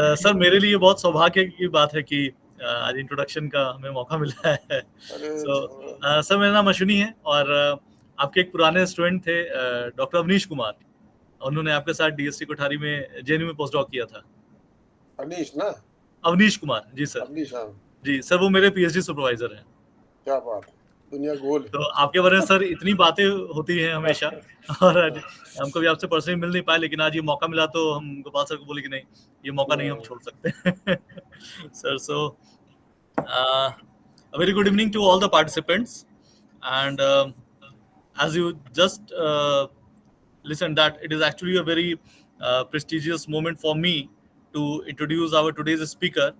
Sir मेरे लिए बहुत सौभाग्य की बात है कि आज इंट्रोडक्शन का हमें मौका मिला है। सर मेरा नाम अश्विनी है और आपके एक पुराने स्टूडेंट थे डॉक्टर अवनीश कुमार। उन्होंने आपके साथ डीएससी कोठारी में जेएनयू में पोस्ट डॉक किया था। अवनीश ना? अवनीश कुमार जी सर। अवनीश, हाँ जी सर, वो मेरे पीएचडी सुपरवाइजर हैं। क्या बात, दुनिया गोल। तो आपके बारे में सर इतनी बातें होती हैं हमेशा और आज हम कभी आपसे पर्सनली मिल नहीं पाए, लेकिन आज ये मौका मिला तो हम गोपाल सर को बोले कि नहीं, ये मौका नहीं हम छोड़ सकते। Sir, so a very good evening to all the participants, and as you just listen that it is actually a very prestigious moment for me to introduce our today's speaker,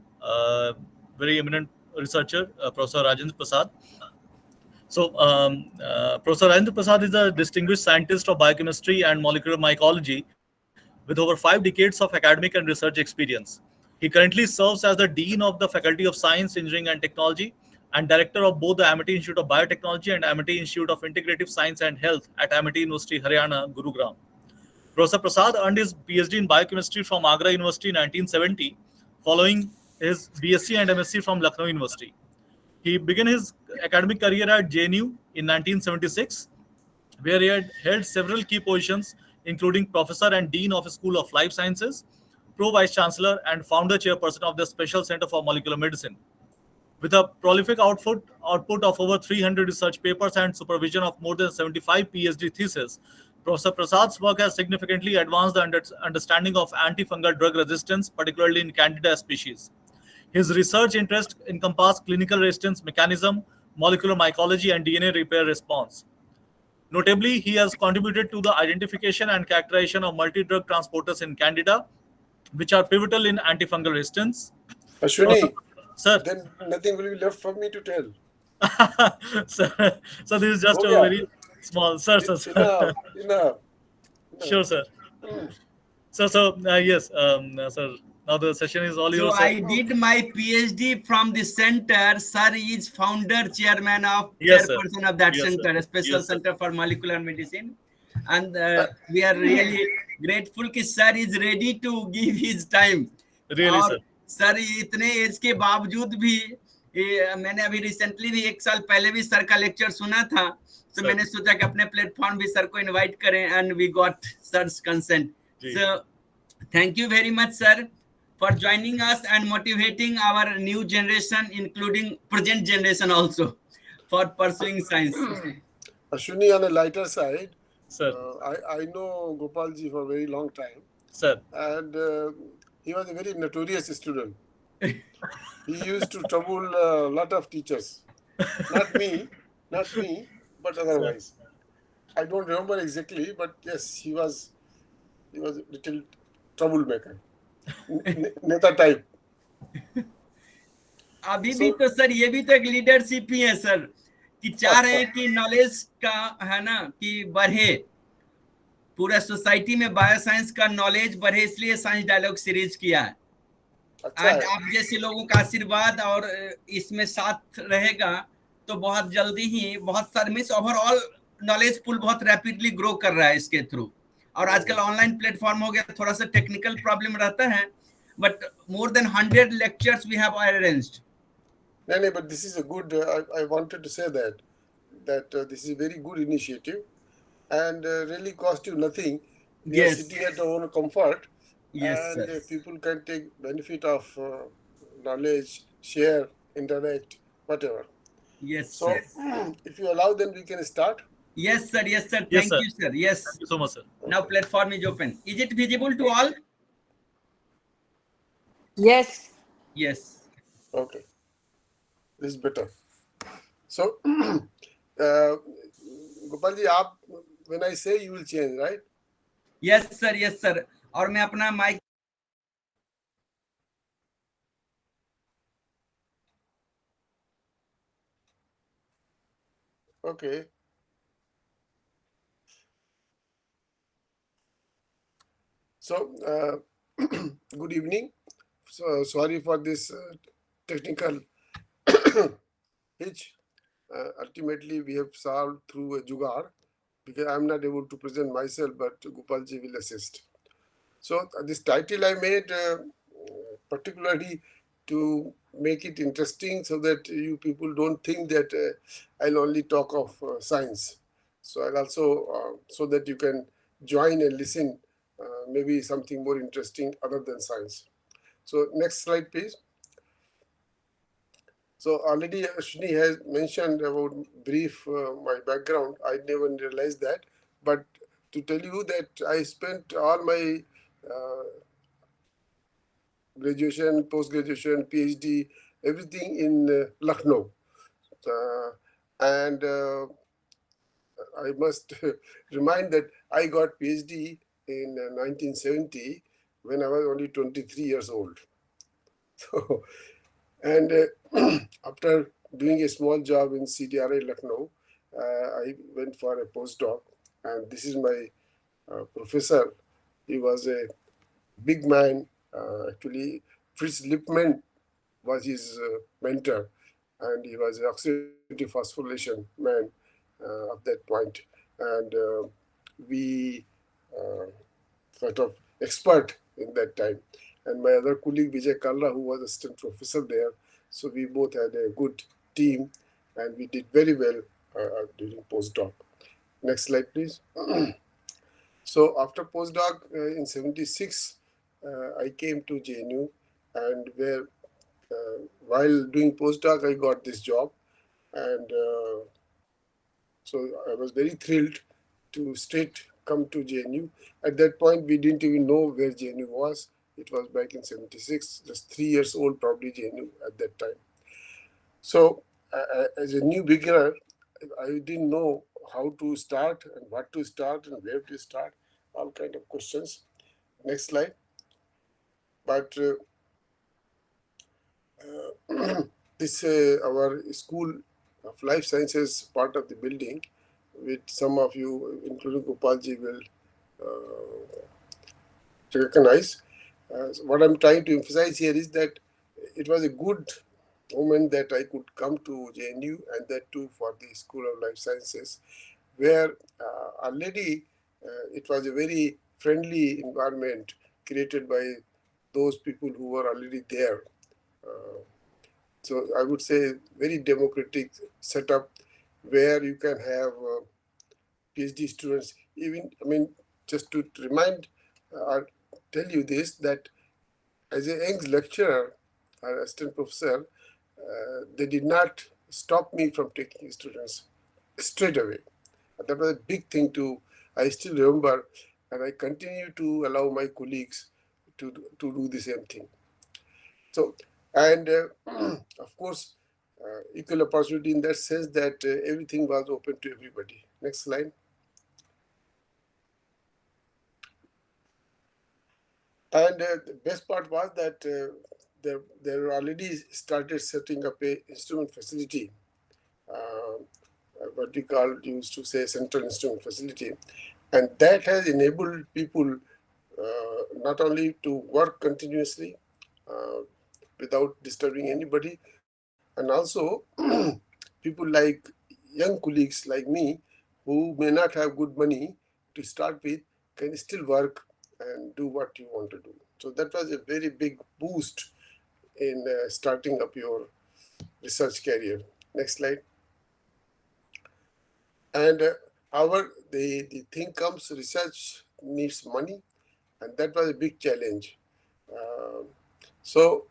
very eminent researcher, Professor Rajendra Prasad. So, Professor Rajendra Prasad is a distinguished scientist of biochemistry and molecular mycology with over 5 decades of academic and research experience. He currently serves as the Dean of the Faculty of Science, Engineering and Technology and Director of both the Amity Institute of Biotechnology and Amity Institute of Integrative Science and Health at Amity University, Haryana, Gurugram. Professor Prasad earned his PhD in biochemistry from Agra University in 1970, following his BSc and MSc from Lucknow University. He began his academic career at JNU in 1976, where he had held several key positions, including Professor and Dean of the School of Life Sciences, Pro Vice Chancellor, and Founder Chairperson of the Special Center for Molecular Medicine. With a prolific output of over 300 research papers and supervision of more than 75 PhD theses, Professor Prasad's work has significantly advanced the understanding of antifungal drug resistance, particularly in Candida species. His research interests encompass clinical resistance mechanism, molecular mycology, and DNA repair response. Notably, he has contributed to the identification and characterization of multi-drug transporters in Candida, which are pivotal in antifungal resistance. Ashwini, sir, then nothing will be left for me to tell. sir, so this is just a very small, sir. Enough. Sure, sir. So yes, sir. Now the session is all yours. So I did my PhD from the center. Sir is founder, chairman of, chairperson of that center, Special Center for Molecular Medicine. And we are really grateful that sir is ready to give his time. Really, sir. Sir इतने as के बावजूद भी मैंने अभी recently भी 1 साल पहले भी सर का लेक्चर सुना था, तो मैंने सोचा कि अपने प्लेटफॉर्म भी सर को इनवाइट करें, and we got sir's consent. So thank you very much sir for joining us and motivating our new generation, including present generation also, for pursuing science. Ashwini, on a lighter side, sir, I know Gopal ji for a very long time, sir, and he was a very notorious student. He used to trouble a lot of teachers. Not me, but otherwise. I don't remember exactly, but yes, he was a little troublemaker. नेता type. अभी भी तो sir ये भी तो एक leadership ही है sir, कि चाह रहे हैं कि नॉलेज का है ना कि बढ़े, पूरा सोसाइटी में बायोसाइंस का नॉलेज बढ़े, इसलिए साइंस डायलॉग सीरीज किया है. आज आप जैसे लोगों का आशीर्वाद और इसमें साथ रहेगा तो बहुत जल्दी ही बहुत सारे मिस ओवरऑल नॉलेज पुल बहुत रैपिडली ग्रो कर रहा है इसके थ्रू. और आजकल ऑनलाइन प्लेटफॉर्म हो गया, थोड़ा सा टेक्निकल प्रॉब्लम रहता है, but more than 100 lectures we have arranged. नहीं, but this is a good, I wanted to say that this is a very good initiative and really cost you nothing. We are sitting at our own comfort, and people can take benefit of knowledge, share, interact, whatever. Yes, so if you allow, then we can start. Yes sir. Thank you sir. Yes, thank you so much sir. Now platform is open. Is it visible to all? Yes. Okay, this is better. So Gopal ji, aap when I say, you will change, right? Yes sir. और मैं अपना mic okay. So, good evening. So, sorry for this technical hitch. Ultimately, we have solved through a jugaad, because I am not able to present myself, but Gopal ji will assist. So, this title I made particularly to make it interesting so that you people don't think that I'll only talk of science. So I'll also, so that you can join and listen, maybe something more interesting other than science. So next slide, please. So already Ashwini has mentioned about brief my background. I never realized that, but to tell you that I spent all my uh, graduation, post-graduation, PhD, everything in Lucknow. Uh, and I must remind that I got PhD in 1970 when I was only 23 years old. So, and after doing a small job in CDRA Lucknow, I went for a postdoc. And this is my professor. He was a big man. Actually, Fritz Lippmann was his mentor, and he was an oxidative phosphorylation man at that point. And we uh, sort of expert in that time. And my other colleague Vijay Kalla, who was assistant professor there, so we both had a good team, and we did very well during postdoc. Next slide, please. So after postdoc in '76, I came to JNU, and where while doing postdoc, I got this job, and so I was very thrilled to straight come to JNU. At that point, we didn't even know where JNU was. It was back in '76, just 3 years old, probably JNU at that time. So as a new beginner, I didn't know how to start and what to start and where to start, all kind of questions. Next slide. But this our school of life sciences part of the building, which some of you, including Gopalji, will recognize. So what I'm trying to emphasize here is that it was a good moment that I could come to JNU, and that too for the School of Life Sciences, where already it was a very friendly environment created by those people who were already there. So I would say very democratic setup where you can have PhD students. Even, I mean, just to remind or tell you this, that as a young lecturer or assistant professor, they did not stop me from taking students straight away. That was a big thing to, I still remember, and I continue to allow my colleagues to do the same thing. So, and of course, equal opportunity in that sense that everything was open to everybody. Next slide. And the best part was that they already started setting up a instrument facility, what we call, used to say, central instrument facility, and that has enabled people not only to work continuously uh, without disturbing anybody, and also people like young colleagues like me who may not have good money to start with can still work and do what you want to do. So that was a very big boost in starting up your research career. Next slide. And however, the thing comes, research needs money, and that was a big challenge. Uh, so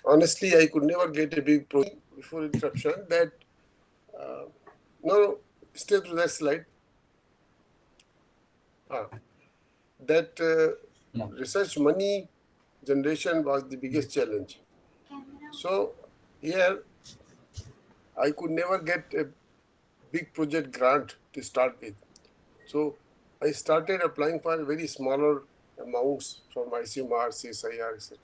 honestly, I could never get a big project before interruption. That uh, no, stay to that slide. Ah, that research money generation was the biggest challenge. So here, I could never get a big project grant to start with. So I started applying for very smaller amounts from ICMR, CSIR, etc.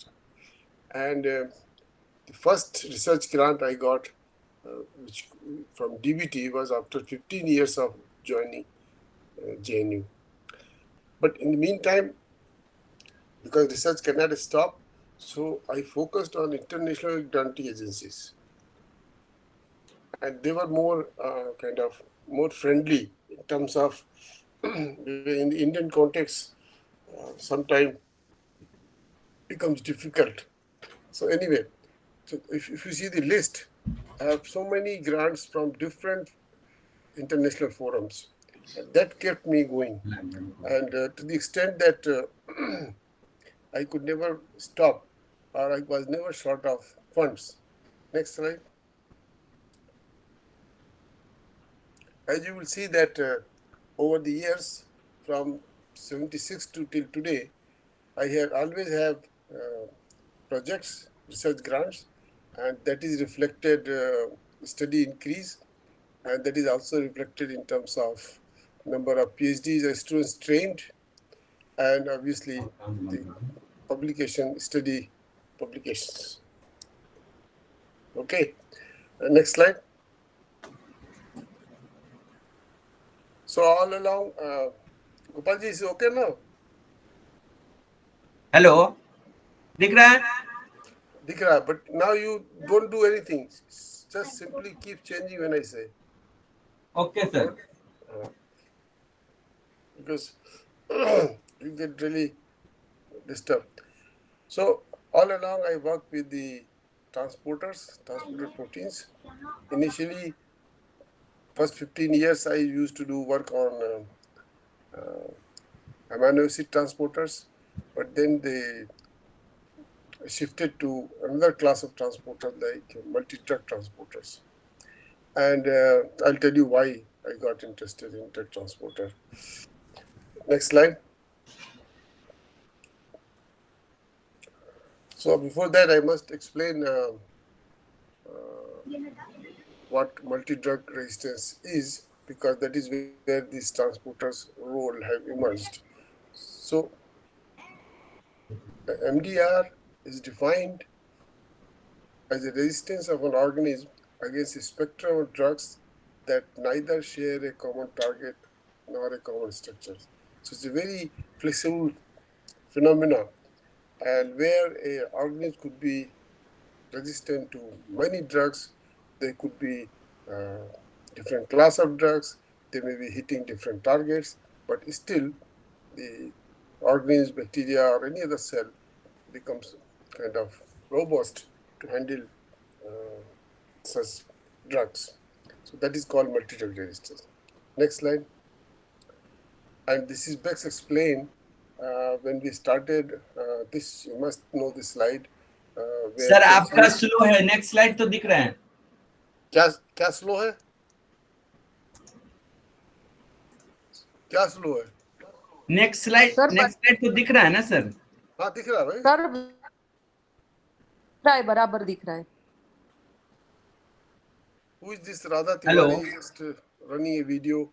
And the first research grant I got, which from DBT, was after 15 years of joining JNU. But in the meantime, because research cannot stop, so I focused on international granting agencies. And they were more kind of more friendly in terms of, in the Indian context, sometimes becomes difficult. So anyway, so if you see the list, I have so many grants from different international forums. And that kept me going. And to the extent that I could never stop, or I was never short of funds. Next slide. As you will see that over the years, from 76 to till today, I have always have uh, projects, research grants, and that is reflected steady increase, and that is also reflected in terms of number of PhDs and students trained, and obviously the publication, steady publications. Okay, next slide. So all along, Gopalji is okay now? Hello, दिख रहा है? दिख रहा है, but now you don't do anything. Just simply keep changing when I say. Okay sir. Uh, because you get really disturbed. So all along I worked with the transported proteins. Initially, first 15 years I used to do work on amino acid transporters, but then they shifted to another class of transporters like multi-drug transporters. And I'll tell you why I got interested in drug transporter. Next slide. So before that, I must explain what multi-drug resistance is, because that is where these transporters' role have emerged. So MDR is defined as a resistance of an organism against a spectrum of drugs that neither share a common target nor a common structure. So it's a very flexible phenomena, and where a organism could be resistant to many drugs. They could be different class of drugs. They may be hitting different targets, but still the organism, bacteria, or any other cell becomes kind of robust to handle uh, such drugs. So that is called multi-drug resistance. Next slide. And this is best explained when we started this. You must know this slide where sir आपका penicillin. Slow है. Next slide तो दिख रहा है. क्या क्या slow है? क्या स्लो है? Next slide, sir next slide तो दिख रहा है ना सर? हाँ दिख रहा है भाई. सर दिख रहा है, बराबर दिख रहा है. Who is this Radha hello. Tiwari just running a video?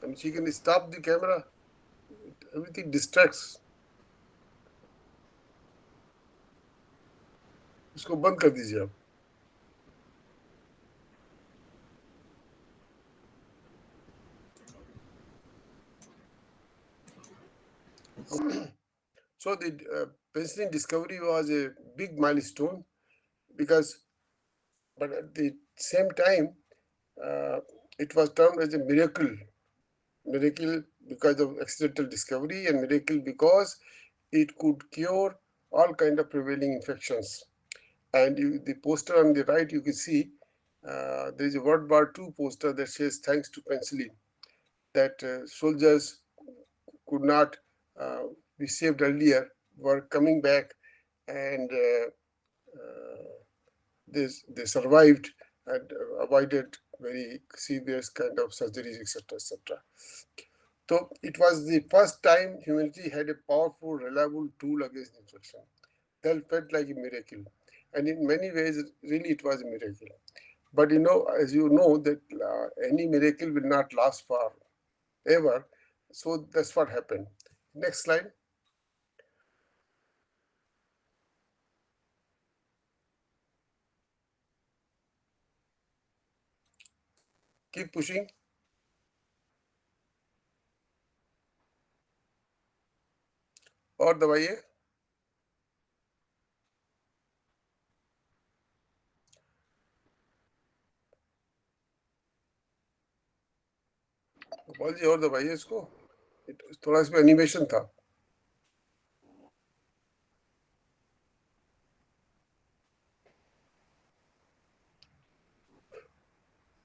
And she can stop the camera. Everything distracts. इसको बंद कर दीजिए आप. So the penicillin discovery was a big milestone because, but at the same time, it was termed as a miracle. Miracle because of accidental discovery, and miracle because it could cure all kind of prevailing infections. And the poster on the right, you can see there is a World War II poster that says thanks to penicillin, that soldiers could not be saved earlier were coming back, and they survived and avoided very severe kind of surgeries, etc., etc. So it was the first time humanity had a powerful, reliable tool against infection. That felt like a miracle, and in many ways, really, it was a miracle. But as you know, that any miracle will not last forever. So that's what happened. Next slide. Keep pushing. और दबाइए. गोपाल जी और दबाइए इसको. थोड़ा इसमें animation था.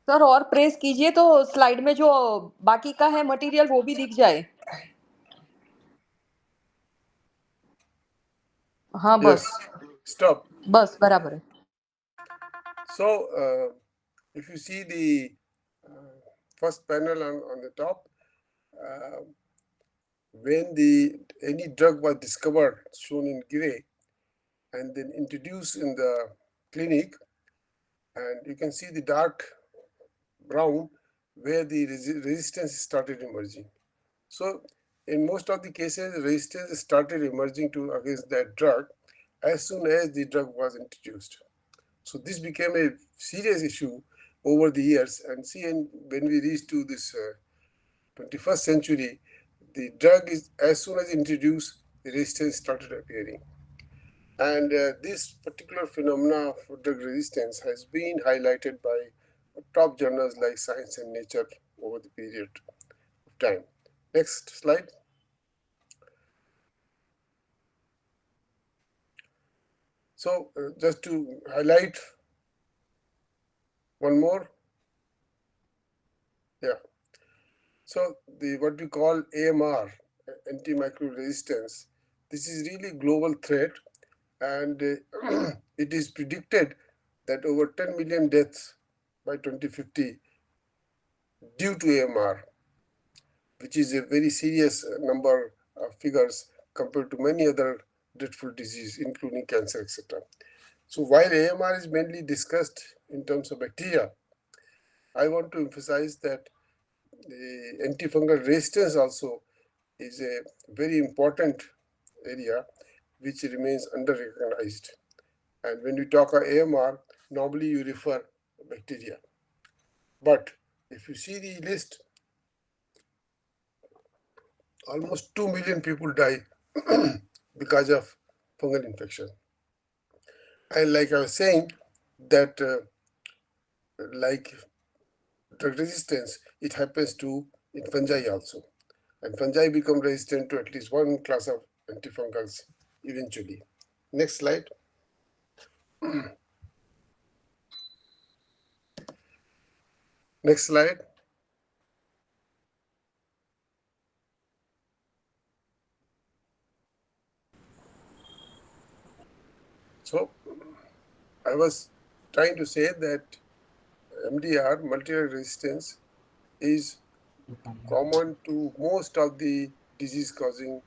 Sir और press कीजिए तो स्लाइड में जो बाकी का है मटेरियल वो भी दिख जाए. हाँ Yes. बस Stop. बस बराबर है. So, if you see the first panel on the top, uh, when any drug was discovered, shown in gray, and then introduced in the clinic, and you can see the dark brown where the resistance started emerging. So, in most of the cases, resistance started emerging against that drug as soon as the drug was introduced. So this became a serious issue over the years. And see, when we reach to this 21st century, the drug is as soon as introduced, the resistance started appearing. And this particular phenomena of drug resistance has been highlighted by top journals like Science and Nature over the period of time. Next slide. So just to highlight one more. Yeah. So what we call AMR, antimicrobial resistance, this is really global threat, and it is predicted that over 10 million deaths by 2050 due to AMR, which is a very serious number of figures compared to many other dreadful diseases, including cancer, etc. So while AMR is mainly discussed in terms of bacteria, I want to emphasize that the antifungal resistance also is a very important area which remains under-recognized. And when you talk of AMR, normally you refer bacteria. But if you see the list, almost 2 million people die because of fungal infection. And like I was saying, that like drug resistance, it happens to in fungi also. And fungi become resistant to at least one class of antifungals eventually. Next slide. Next slide. So I was trying to say that MDR, multi-drug resistance, is common to most of the disease-causing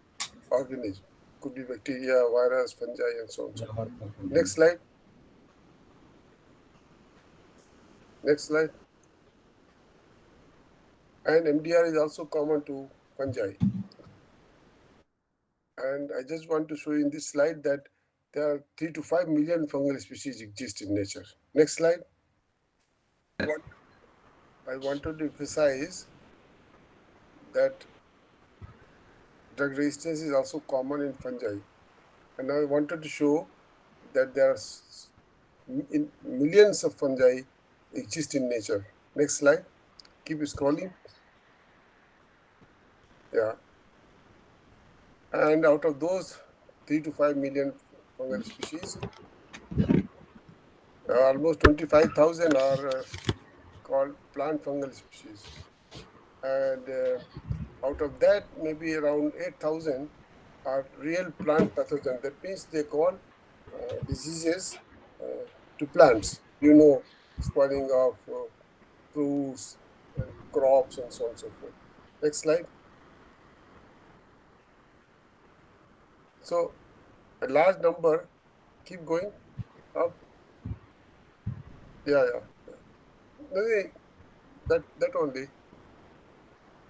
organisms. Could be bacteria, virus, fungi, and so on and so forth. Next slide. Next slide. And MDR is also common to fungi. And I just want to show you in this slide that there are 3 to 5 million fungal species exist in nature. Next slide. What I wanted to emphasize that drug resistance is also common in fungi. And I wanted to show that there are millions of fungi exist in nature. Next slide. Keep scrolling. Yeah. And out of those 3 to 5 million fungal species, almost 25,000 are called plant fungal species. And out of that, maybe around 8,000 are real plant pathogens. That means they call diseases to plants. Spoiling of fruits and crops and so on and so forth. Next slide. So a large number, keep going up. Yeah. Maybe that only.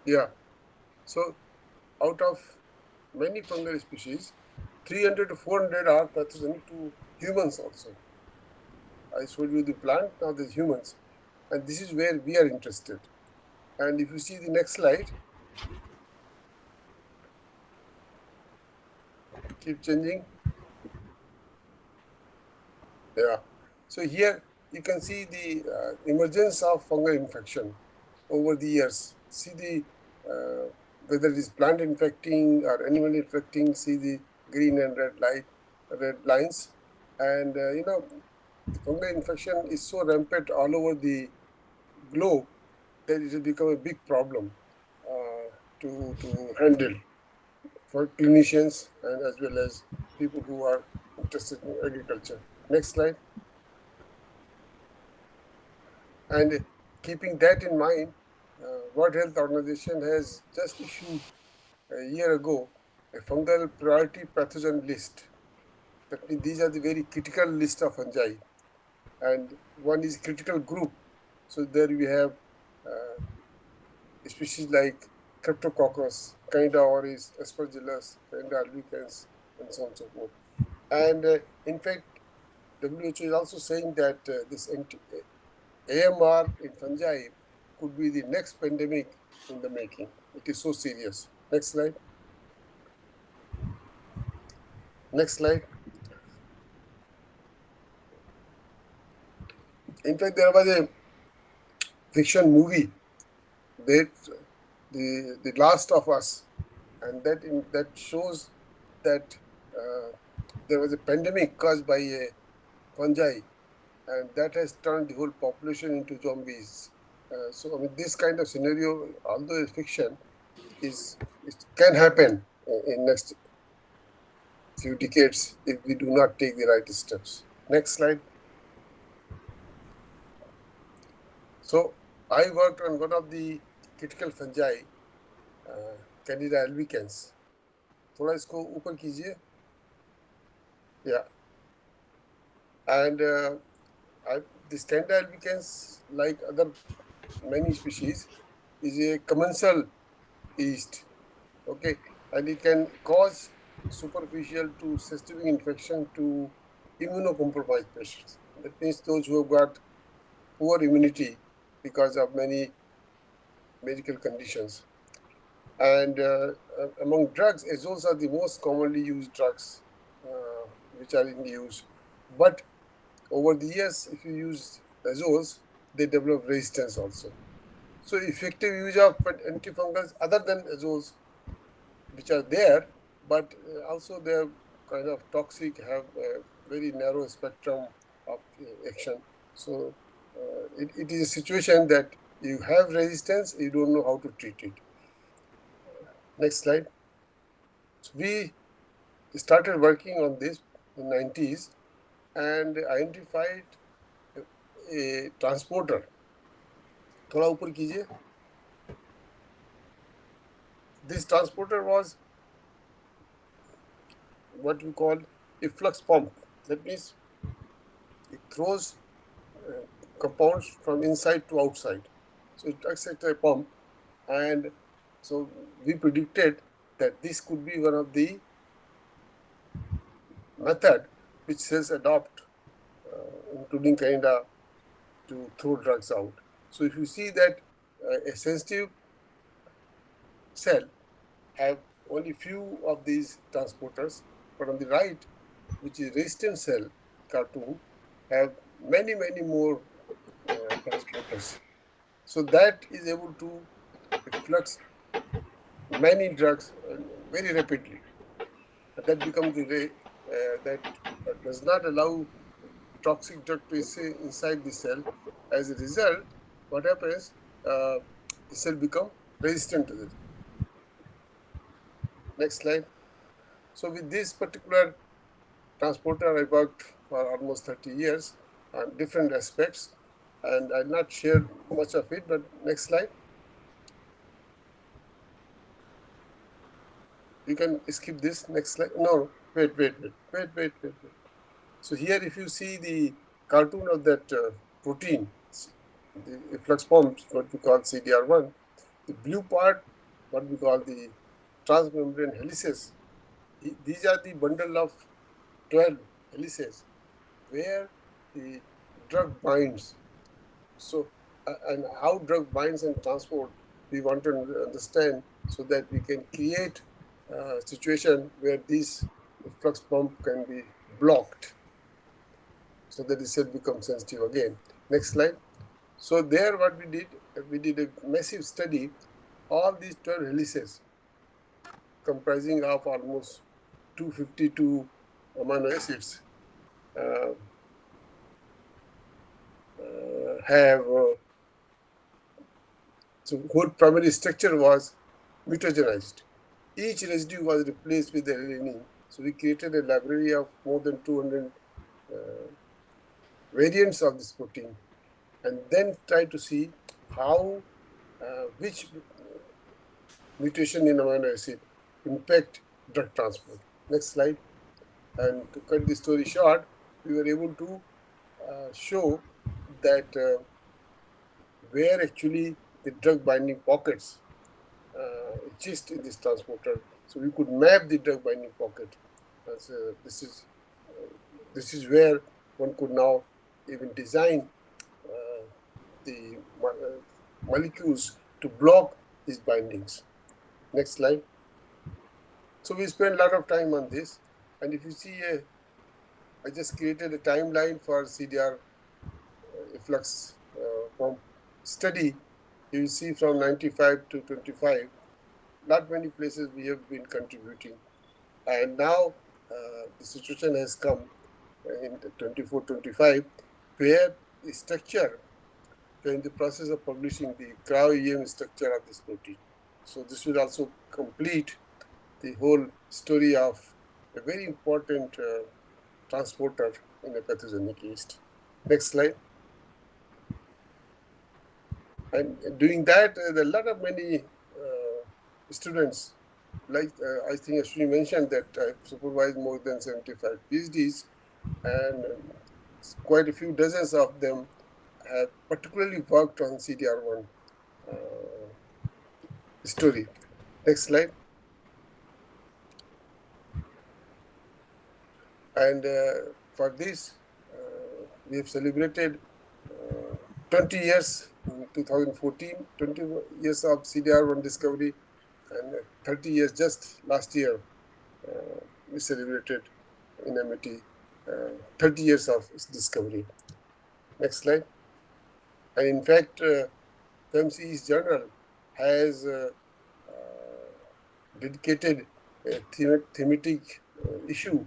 Yeah. So out of many fungal species, 300 to 400 are pathogenic to humans also. I showed you the plant, now there's humans. And this is where we are interested. And if you see the next slide, keep changing. Yeah. So here you can see the emergence of fungal infection over the years. See the whether it is plant infecting or animal infecting, see the green and red lines. And the fungal infection is so rampant all over the globe that it has become a big problem to handle for clinicians and as well as people who are interested in agriculture. Next slide. And keeping that in mind, World Health Organization has just issued a year ago a fungal priority pathogen list. That means these are the very critical list of fungi, and one is critical group. So there we have species like Cryptococcus, Candida auris, Aspergillus, Candida albicans, and so on and so forth. And in fact, WHO is also saying that this AMR in fungi could be the next pandemic in the making. It is so serious. Next slide. Next slide. In fact, there was a fiction movie, that the Last of Us, and that shows that there was a pandemic caused by a fungi, and that has turned the whole population into zombies. So I mean, this kind of scenario, although it's fiction, it can happen in next few decades if we do not take the right steps. Next slide. So I worked on one of the critical fungi, Candida albicans. थोड़ा इसको ऊपर कीजिए. Yeah. And this Candida albicans, like other many species, is a commensal yeast. Okay, and it can cause superficial to systemic infection to immunocompromised patients. That means those who have got poor immunity because of many medical conditions. And among drugs, azoles are the most commonly used drugs which are in use. But over the years, if you use azoles, they develop resistance also. So effective use of antifungals other than azoles, which are there, but also they're kind of toxic, have a very narrow spectrum of action. So it is a situation that you have resistance, you don't know how to treat it. Next slide. So we started working on this in the 90s and identified a transporter. थोड़ा ऊपर कीजिए. This transporter was what we call a flux pump. That means it throws compounds from inside to outside. So it acts like a pump, and so we predicted that this could be one of the method which cells adopt, including Candida, to throw drugs out. So if you see that a sensitive cell have only few of these transporters, but on the right, which is resistant cell cartoon, have many more transporters. So that is able to efflux many drugs very rapidly. And that becomes the way that does not allow toxic drug to stay inside the cell. As a result, what happens? The cell become resistant to it. Next slide. So with this particular transporter, I worked for almost 30 years on different aspects, and I'll not share much of it, but next slide. You can skip this. Next slide. No, wait. So here, if you see the cartoon of that protein, the efflux pumps, what we call CDR1, the blue part, what we call the transmembrane helices, these are the bundle of 12 helices where the drug binds. So, and how drug binds and transport, we want to understand so that we can create a situation where this flux pump can be blocked so that the cell becomes sensitive again. Next slide. So there what we did a massive study, all these 12 helices, comprising of almost 252 amino acids have so whole primary structure was mutagenized. Each residue was replaced with a alanine. So we created a library of more than 200 variants of this protein, and then try to see how which mutation in amino acid impact drug transport. Next slide. And to cut the story short, we were able to show that where actually the drug binding pockets exist in this transporter. So we could map the drug binding pocket. So this is where one could now even design the molecules to block these bindings. Next slide. So we spent a lot of time on this, and if you see, I just created a timeline for CDR efflux from study. You will see from 95 to 25, not many places we have been contributing. And now the situation has come in 24, 25, where the structure, we're in the process of publishing the cryo-EM structure of this protein. So this will also complete the whole story of a very important transporter in a pathogenic yeast. Next slide. And doing that, there are a lot of many students, like I think Ashwini mentioned that I've supervised more than 75 PhDs, and quite a few dozens of them have particularly worked on CDR1 story. Next slide. And for this, we have celebrated 20 years in 2014, 20 years of CDR1 discovery, and 30 years just last year. We celebrated in Amity 30 years of its discovery. Next slide. And in fact, FAMC's journal has dedicated a thematic issue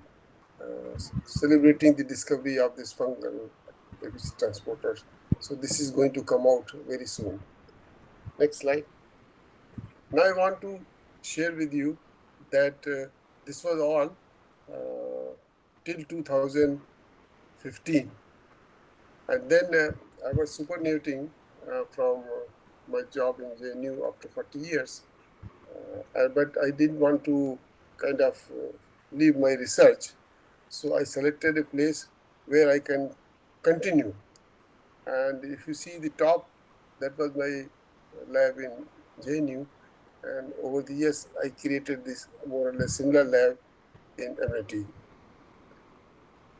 celebrating the discovery of this fungal ABC transporter. So this is going to come out very soon. Next slide. Now I want to share with you that this was all till 2015. And then I was superannuating from my job in JNU after 40 years. But I didn't want to kind of leave my research. So I selected a place where I can continue. And if you see the top, that was my lab in JNU. And over the years, I created this more or less similar lab in Amity.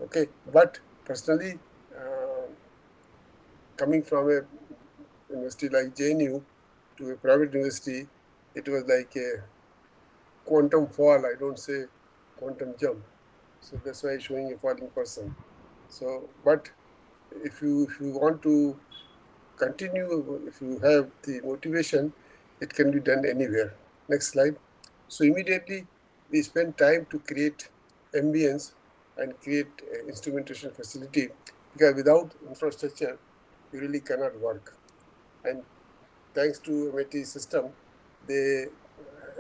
Okay, but personally, coming from a university like JNU to a private university, it was like a quantum fall. I don't say quantum jump. So that's why I'm showing a falling person. So, but if you want to continue, if you have the motivation, it can be done anywhere. Next slide. So immediately we spend time to create ambience and create instrumentation facility, because without infrastructure, you really cannot work. And thanks to Amity system, they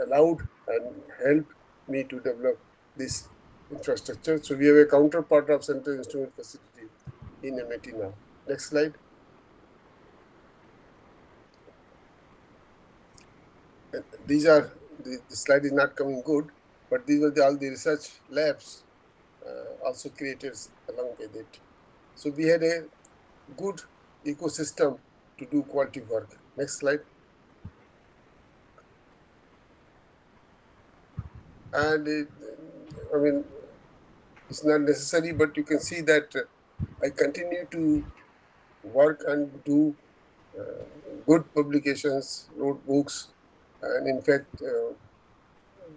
allowed and helped me to develop this infrastructure. So we have a counterpart of Central Instrument Facility in Amity now. Next slide. These are, the slide is not coming good, but these were all the research labs also created along with it. So we had a good ecosystem to do quality work. Next slide. And I mean, it's not necessary, but you can see that I continue to work and do good publications, wrote books, and in fact,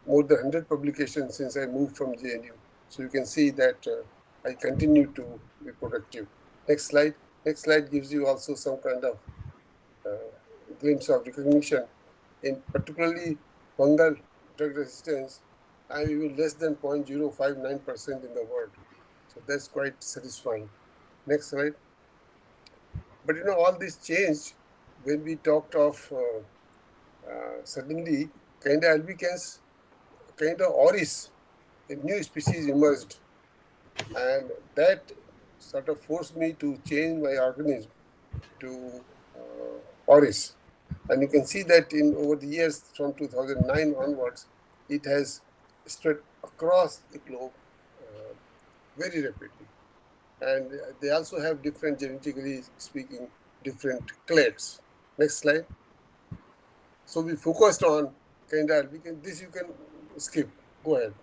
more than 100 publications since I moved from JNU. So you can see that I continue to be productive. Next slide. Next slide gives you also some kind of glimpse of recognition in particularly fungal drug resistance, I'm even less than 0.059% in the world. So that's quite satisfying. Next slide. But all this changed when we talked of suddenly kind of albicans, kind of oris, a new species emerged, and that sort of forced me to change my organism to oris. And you can see that in over the years from 2009 onwards, it has spread across the globe uh, very rapidly. And they also have different, genetically speaking, different clades. Next slide. So we focused on kind of, this you can skip, go ahead.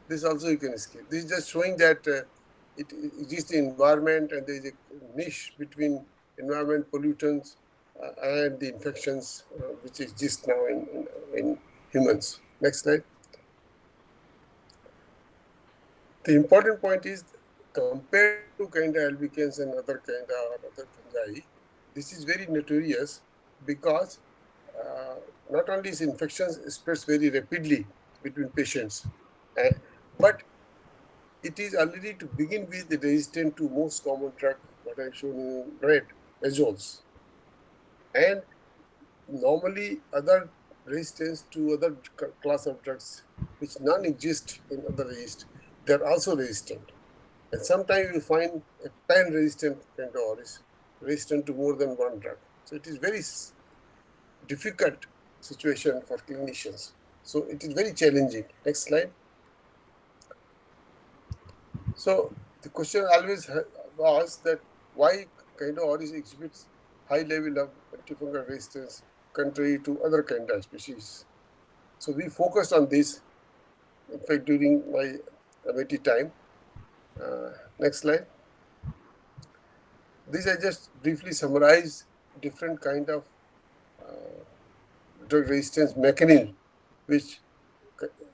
This also you can skip. This is just showing that it exists in environment and there is a niche between environment pollutants and the infections which exist now in humans. Next slide. The important point is compared to kind of albicans and other kind of other fungi, this is very notorious because uh, not only is infections spreads very rapidly between patients, uh, but it is already to begin with resistant to most common drug, what I've shown in red, azoles. And normally other resistance to other class of drugs which none exist in other yeast, they're also resistant. And sometimes you find a pan-resistant kind of oris resistant to more than one drug. So it is very difficult situation for clinicians. So it is very challenging. Next slide. So the question always was that why kind of oris exhibits high level of antifungal resistance contrary to other kind of species. So we focused on this, in fact, during my Amity time. Next slide. This I just briefly summarize different kind of uh, drug resistance mechanism which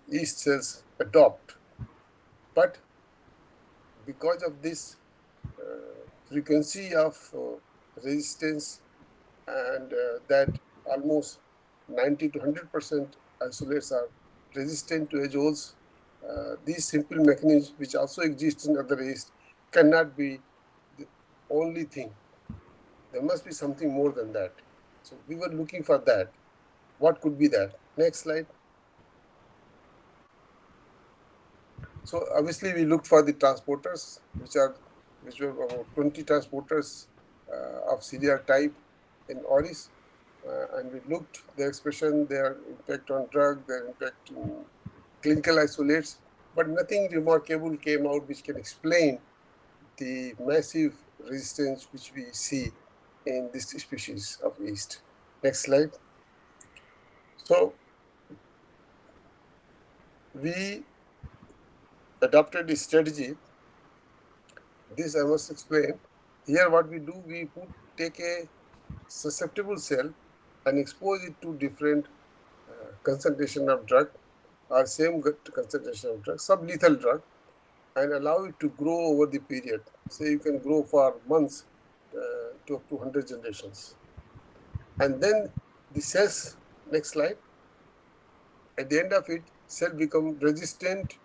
yeast cells adopt. But because of this frequency of resistance and that almost 90 to 100% isolates are resistant to azoles, these simple mechanisms which also exist in other yeast cannot be the only thing. There must be something more than that. So we were looking for that. What could be that? Next slide. So obviously we looked for the transporters, which were about 20 transporters of CDR type in ORIS, and we looked their expression, their impact on drug, their impact in clinical isolates, but nothing remarkable came out which can explain the massive resistance which we see in this species of yeast. Next slide. So we adopted a strategy. This I must explain. Here what we do, we take a susceptible cell and expose it to different concentration of drug or same concentration of drug, sublethal drug, and allow it to grow over the period. Say you can grow for months to up to 100 generations. And then the cells, next slide, at the end of it, cell become resistant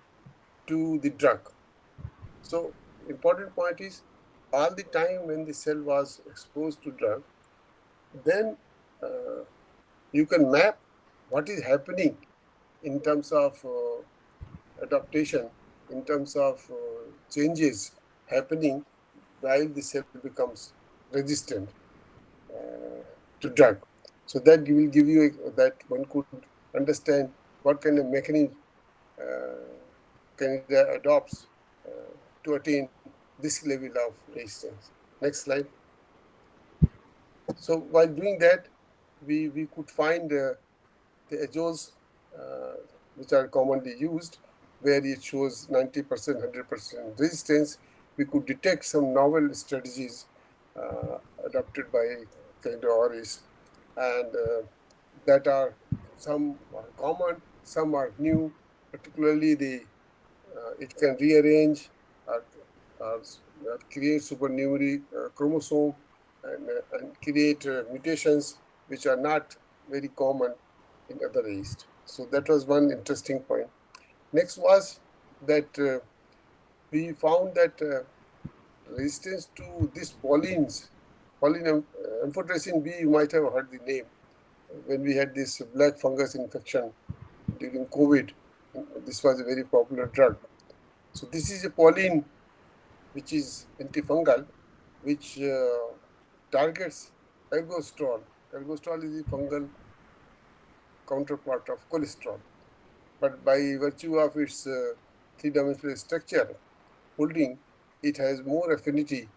to the drug. So important point is all the time when the cell was exposed to drug, then you can map what is happening in terms of adaptation, in terms of changes happening while the cell becomes resistant to drug. So that will give you that one could understand what kind of mechanism Canada adopts to attain this level of resistance. Next slide. So while doing that, we could find the azoles which are commonly used, where it shows 90%, 100% resistance. We could detect some novel strategies adopted by kind of oris, and that are some are common, some are new. Particularly, it can rearrange or create supernumerary chromosome and create mutations which are not very common in other yeast. So that was one interesting point. Next was that we found that resistance to these pollines, amphotericin B, you might have heard the name, when we had this black fungus infection during COVID. This was a very popular drug. So this is a pollen which is antifungal, which targets ergosterol. Ergosterol is the fungal counterpart of cholesterol. But by virtue of its three-dimensional structure, folding, it has more affinity,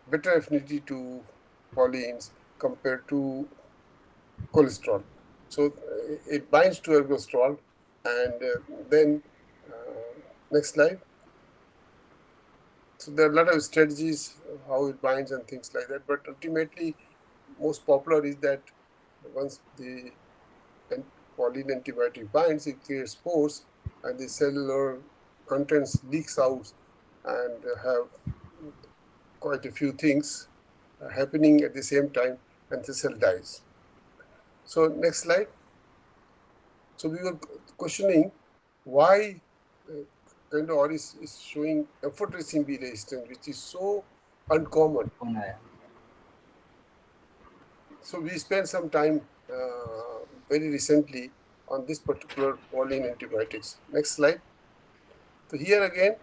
better affinity to pollines compared to cholesterol. So it binds to ergosterol, and then next slide. So there are a lot of strategies how it binds and things like that, but ultimately, most popular is that once the polyene antibiotic binds, it creates spores, and the cellular contents leaks out and have quite a few things happening at the same time, and the cell dies. So next slide. So we were questioning why Candor is showing amphotericin B resistance, which is so uncommon. So we spent some time very recently on this particular pollen antibiotics. Next slide. So here again,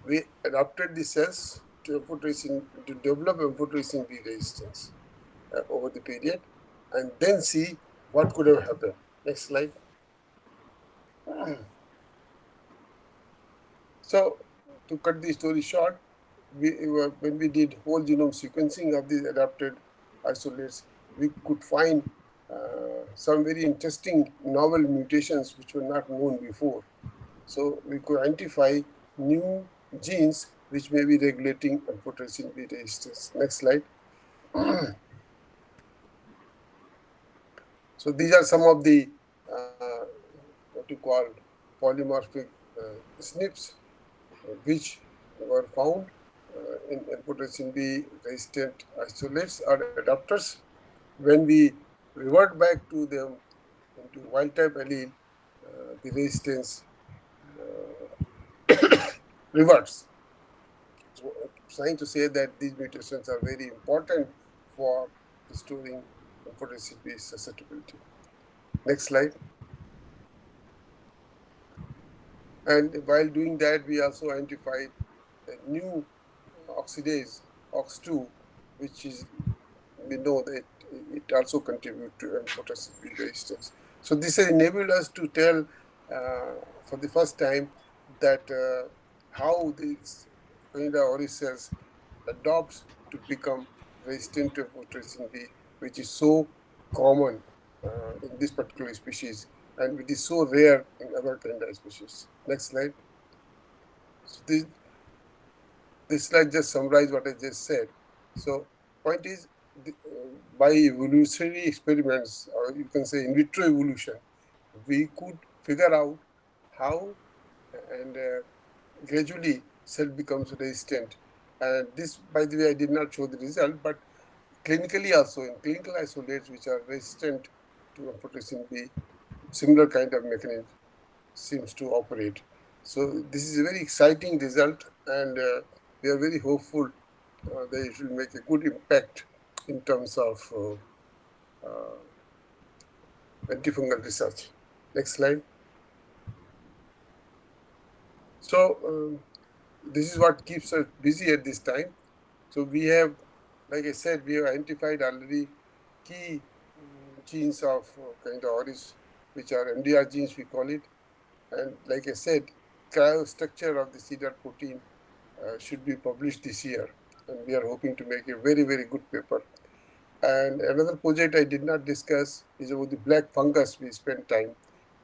we adapted the cells to amphotericin to develop amphotericin B resistance over the period, and then see what could have happened. Next slide. So to cut the story short, when we did whole genome sequencing of these adapted isolates, we could find some very interesting novel mutations which were not known before. So we could identify new genes which may be regulating amphotericin B resistance. Next slide. So these are some of the what you call polymorphic SNPs which were found in amphotericin B resistant isolates or adapters. When we revert back to them into wild type allele, the resistance reverts. So, trying to say that these mutations are very important for restoring amphotericin B susceptibility. Next slide. And while doing that, we also identified a new oxidase, OX2, which is we know that it also contributes to amphotericin B resistance. So this has enabled us to tell for the first time that how these Candida auris cells adopts to become resistant to amphotericin B, which is so common in this particular species and which is so rare in other Candida species. Next slide. So this slide just summarizes what I just said. So point is, by evolutionary experiments, or you can say in vitro evolution, we could figure out how and gradually cell becomes resistant. And this, by the way, I did not show the result, but clinically also in clinical isolates which are resistant to amphotericin B, similar kind of mechanism seems to operate. So this is a very exciting result, and we are very hopeful that it will make a good impact in terms of antifungal research. Next slide. So this is what keeps us busy at this time. So we have, like I said, we have identified already key genes of Candida auris, which are MDR genes, we call it. And like I said, cryostructure of the CDR protein should be published this year. And we are hoping to make a very, very good paper. And another project I did not discuss is about the black fungus we spent time,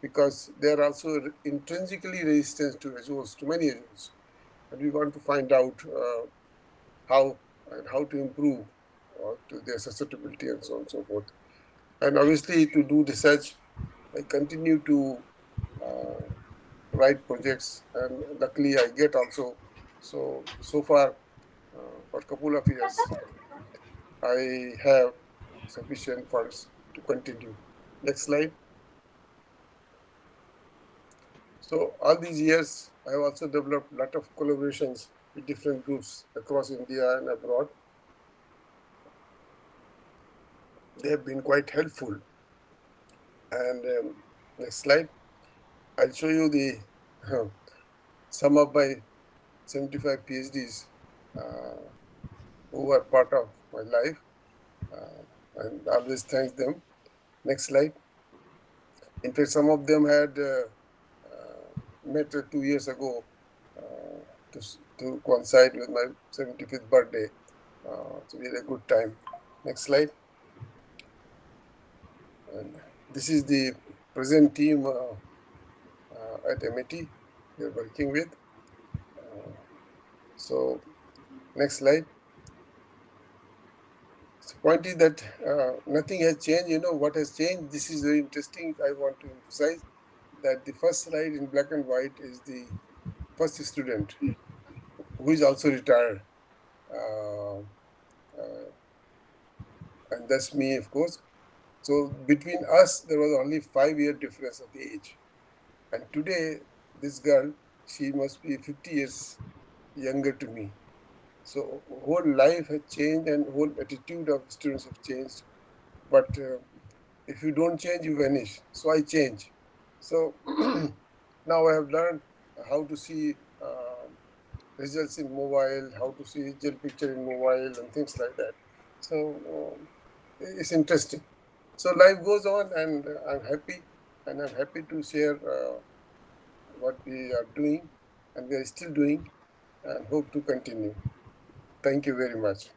because they are also intrinsically resistant to azoles, to many azoles. And we want to find out how to improve to their susceptibility and so on and so forth. And obviously to do research, I continue to write projects, and luckily I get also. So far, for a couple of years, I have sufficient funds to continue. Next slide. So all these years, I have also developed a lot of collaborations with different groups across India and abroad. They have been quite helpful. And next slide, I'll show you the some of my 75 PhDs who are part of my life, and always thank them. Next slide. In fact, some of them had met 2 years ago uh, to coincide with my 75th birthday. So we had a good time. Next slide. And this is the present team at Amity we are working with. So next slide. So point is that nothing has changed. You know what has changed? This is very interesting. I want to emphasize that the first slide in black and white is the first student who is also retired. Uh, uh, and that's me, of course. So between us, there was only 5 year difference of the age. And today, this girl, she must be 50 years younger to me. So whole life has changed and whole attitude of students have changed. But if you don't change, you vanish. So I change. So now I have learned how to see results in mobile, how to see gel picture in mobile, and things like that. So it's interesting. So life goes on, and I'm happy to share what we are doing, and we are still doing, and hope to continue. Thank you very much.